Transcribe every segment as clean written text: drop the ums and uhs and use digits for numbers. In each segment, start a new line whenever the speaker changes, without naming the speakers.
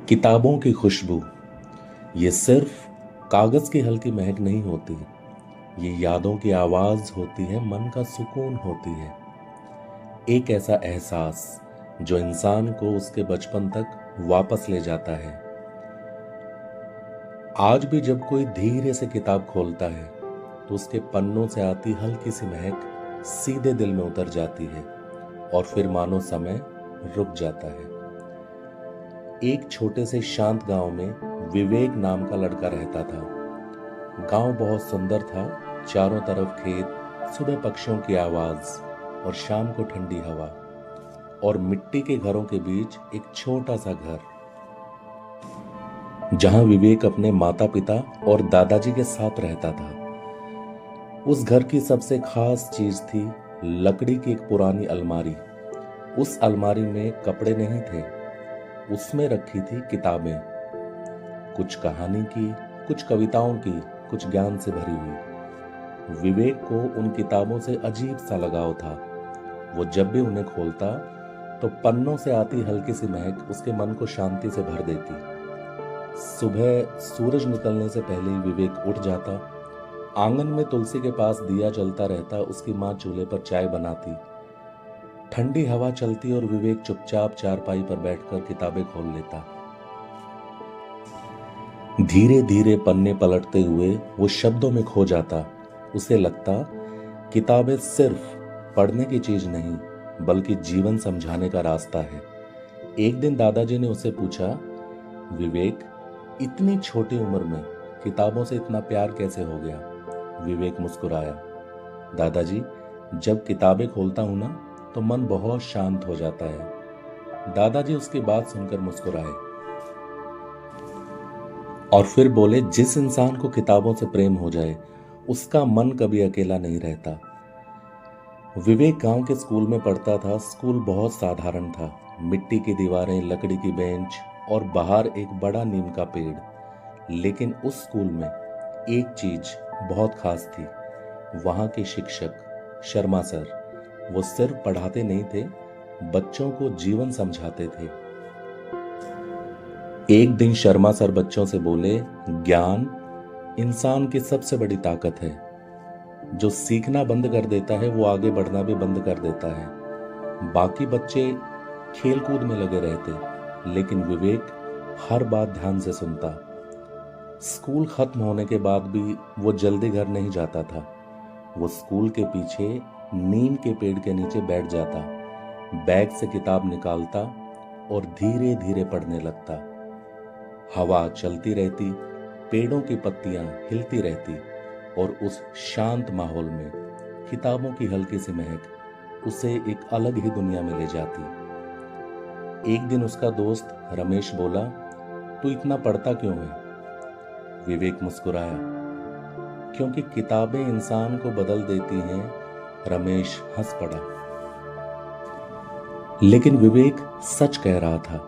किताबों की खुशबू ये सिर्फ कागज की हल्की महक नहीं होती। ये यादों की आवाज होती है, मन का सुकून होती है। एक ऐसा एहसास जो इंसान को उसके बचपन तक वापस ले जाता है। आज भी जब कोई धीरे से किताब खोलता है तो उसके पन्नों से आती हल्की सी महक सीधे दिल में उतर जाती है और फिर मानो समय रुक जाता है। एक छोटे से शांत गांव में विवेक नाम का लड़का रहता था। गांव बहुत सुंदर था, चारों तरफ खेत, सुबह पक्षियों की आवाज और शाम को ठंडी हवा, और मिट्टी के घरों के बीच एक छोटा सा घर जहां विवेक अपने माता पिता और दादाजी के साथ रहता था। उस घर की सबसे खास चीज थी लकड़ी की एक पुरानी अलमारी। उस अलमारी में कपड़े नहीं थे, उसमें रखी थी किताबें, कुछ कहानी की, कुछ कविताओं की, कुछ ज्ञान से भरी हुई। विवेक को उन किताबों से अजीब सा लगाव था। वो जब भी उन्हें खोलता तो पन्नों से आती हल्की सी महक उसके मन को शांति से भर देती। सुबह सूरज निकलने से पहले ही विवेक उठ जाता। आंगन में तुलसी के पास दिया जलता रहता, उसकी माँ चूल्हे पर चाय बनाती, ठंडी हवा चलती और विवेक चुपचाप चारपाई पर बैठकर किताबें खोल लेता। धीरे धीरे पन्ने पलटते हुए वो शब्दों में खो जाता। उसे लगता किताबें सिर्फ पढ़ने की चीज नहीं बल्कि जीवन समझाने का रास्ता है। एक दिन दादाजी ने उसे पूछा, विवेक, इतनी छोटी उम्र में किताबों से इतना प्यार कैसे हो गया? विवेक मुस्कुराया, दादाजी, जब किताबें खोलता हूं ना तो मन बहुत शांत हो जाता है। दादाजी उसकी बात सुनकर मुस्कुराए और फिर बोले, जिस इंसान को किताबों से प्रेम हो जाए उसका मन कभी अकेला नहीं रहता। विवेक गांव के स्कूल में पढ़ता था। स्कूल बहुत साधारण था, मिट्टी की दीवारें, लकड़ी की बेंच और बाहर एक बड़ा नीम का पेड़। लेकिन उस स्कूल में एक चीज बहुत खास थी, वहां के शिक्षक शर्मा सर। वो सिर्फ पढ़ाते नहीं थे, बच्चों को जीवन समझाते थे। एक दिन शर्मा सर बच्चों से बोले, ज्ञान इंसान की सबसे बड़ी ताकत है। जो सीखना बंद कर देता है वो आगे बढ़ना भी बंद कर देता है। बाकी बच्चे खेल कूद में लगे रहते, लेकिन विवेक हर बात ध्यान से सुनता। स्कूल खत्म होने के बाद भी वो जल्दी घर नहीं जाता था। वो स्कूल के पीछे नीम के पेड़ के नीचे बैठ जाता, बैग से किताब निकालता और धीरे धीरे पढ़ने लगता। हवा चलती रहती, पेड़ों की पत्तियां हिलती रहती और उस शांत माहौल में किताबों की हल्की सी महक उसे एक अलग ही दुनिया में ले जाती। एक दिन उसका दोस्त रमेश बोला, तू इतना पढ़ता क्यों है? विवेक मुस्कुराया, क्योंकि किताबें इंसान को बदल देती हैं। रमेश हंस पड़ा, लेकिन विवेक सच कह रहा था।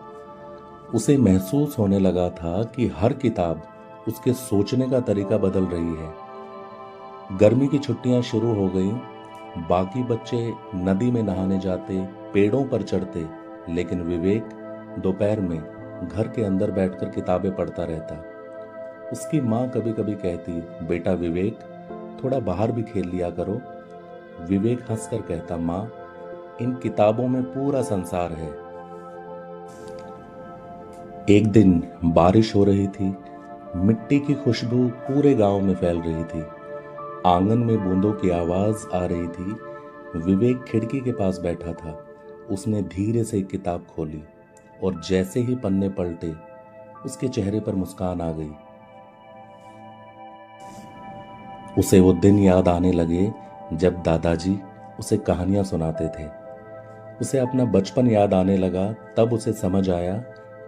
उसे महसूस होने लगा था कि हर किताब उसके सोचने का तरीका बदल रही है। गर्मी की छुट्टियां शुरू हो गई। बाकी बच्चे नदी में नहाने जाते, पेड़ों पर चढ़ते, लेकिन विवेक दोपहर में घर के अंदर बैठकर किताबें पढ़ता रहता। उसकी माँ कभी कभी कहती, बेटा विवेक, थोड़ा बाहर भी खेल लिया करो। विवेक हंसकर कहता, माँ, इन किताबों में पूरा संसार है। एक दिन बारिश हो रही थी, मिट्टी की खुशबू पूरे गांव में फैल रही थी, आंगन में बूंदों की आवाज आ रही थी। विवेक खिड़की के पास बैठा था। उसने धीरे से एक किताब खोली और जैसे ही पन्ने पलटे उसके चेहरे पर मुस्कान आ गई। उसे वो दिन याद आने लगे जब दादाजी उसे कहानियां सुनाते थे। उसे अपना बचपन याद आने लगा। तब उसे समझ आया,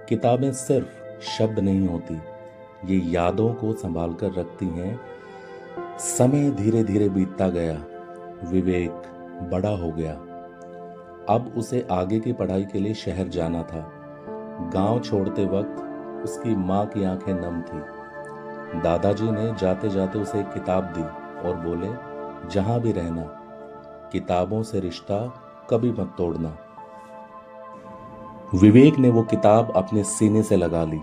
किताबें सिर्फ शब्द नहीं होती, ये यादों को संभाल कर रखती हैं। समय धीरे धीरे बीतता गया। विवेक बड़ा हो गया। अब उसे आगे की पढ़ाई के लिए शहर जाना था। गांव छोड़ते वक्त उसकी माँ की आंखें नम थी। दादाजी ने जाते जाते उसे एक किताब दी और बोले, जहां भी रहना, किताबों से रिश्ता कभी मत तोड़ना। विवेक ने वो किताब अपने सीने से लगा ली।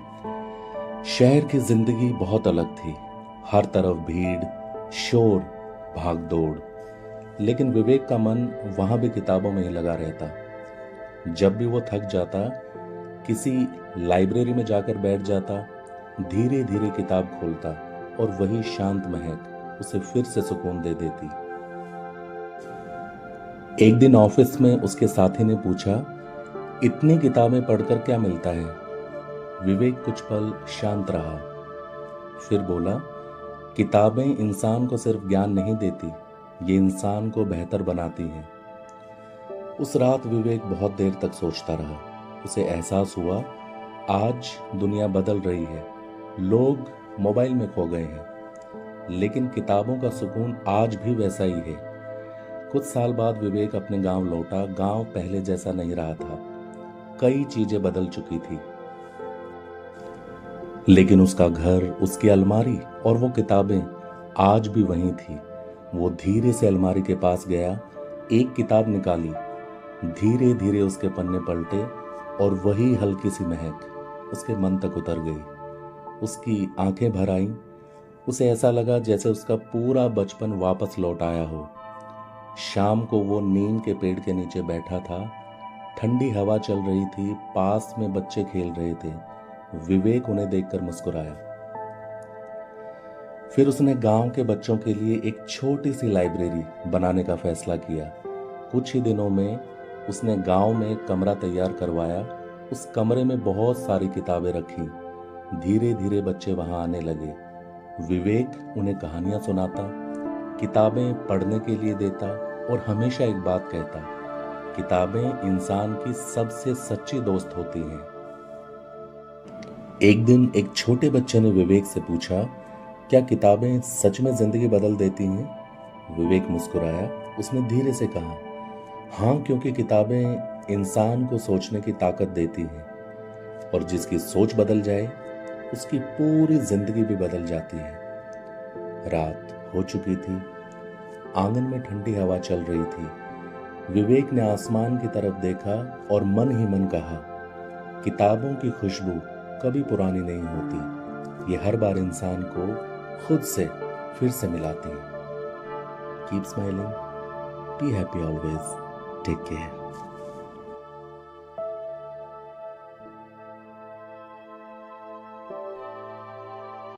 शहर की जिंदगी बहुत अलग थी, हर तरफ भीड़, शोर, भाग दौड़। लेकिन विवेक का मन वहां भी किताबों में ही लगा रहता। जब भी वो थक जाता, किसी लाइब्रेरी में जाकर बैठ जाता, धीरे धीरे किताब खोलता और वही शांत महक उसे फिर से सुकून दे देती। एक दिन ऑफिस में उसके साथी ने पूछा, इतनी किताबें पढ़कर क्या मिलता है? विवेक कुछ पल शांत रहा, फिर बोला, किताबें इंसान को सिर्फ ज्ञान नहीं देती, ये इंसान को बेहतर बनाती हैं। उस रात विवेक बहुत देर तक सोचता रहा। उसे एहसास हुआ, आज दुनिया बदल रही है, लोग मोबाइल में खो गए हैं, लेकिन किताबों का सुकून आज भी वैसा ही है। कुछ साल बाद विवेक अपने गांव लौटा। गांव पहले जैसा नहीं रहा था, कई चीजें बदल चुकी थी, लेकिन उसका घर, उसकी अलमारी और वो किताबें आज भी वहीं थी। वो धीरे से अलमारी के पास गया, एक किताब निकाली, धीरे धीरे उसके पन्ने पलटे और वही हल्की सी महक उसके मन तक उतर गई। उसकी आंखें भर आईं। उसे ऐसा लगा जैसे उसका पूरा बचपन वापस लौट आया हो। शाम को वो नीम के पेड़ के नीचे बैठा था, ठंडी हवा चल रही थी, पास में बच्चे खेल रहे थे। विवेक उन्हें देखकर मुस्कुराया। फिर उसने गांव के बच्चों के लिए एक छोटी सी लाइब्रेरी बनाने का फैसला किया। कुछ ही दिनों में उसने गांव में एक कमरा तैयार करवाया। उस कमरे में बहुत सारी किताबें रखी। धीरे धीरे बच्चे वहां आने लगे। विवेक उन्हें कहानियां सुनाता, किताबें पढ़ने के लिए देता और हमेशा एक बात कहता, किताबें इंसान की सबसे सच्ची दोस्त होती हैं। एक दिन एक छोटे बच्चे ने विवेक से पूछा, क्या किताबें सच में जिंदगी बदल देती हैं? विवेक मुस्कुराया। उसने धीरे से कहा, हाँ, क्योंकि किताबें इंसान को सोचने की ताकत देती हैं, और जिसकी सोच बदल जाए उसकी पूरी जिंदगी भी बदल जाती है। रात हो चुकी थी, आंगन में ठंडी हवा चल रही थी। विवेक ने आसमान की तरफ देखा और मन ही मन कहा, किताबों की खुशबू कभी पुरानी नहीं होती, ये हर बार इंसान को खुद से फिर से मिलाती है। Keep smiling, be happy always, take care.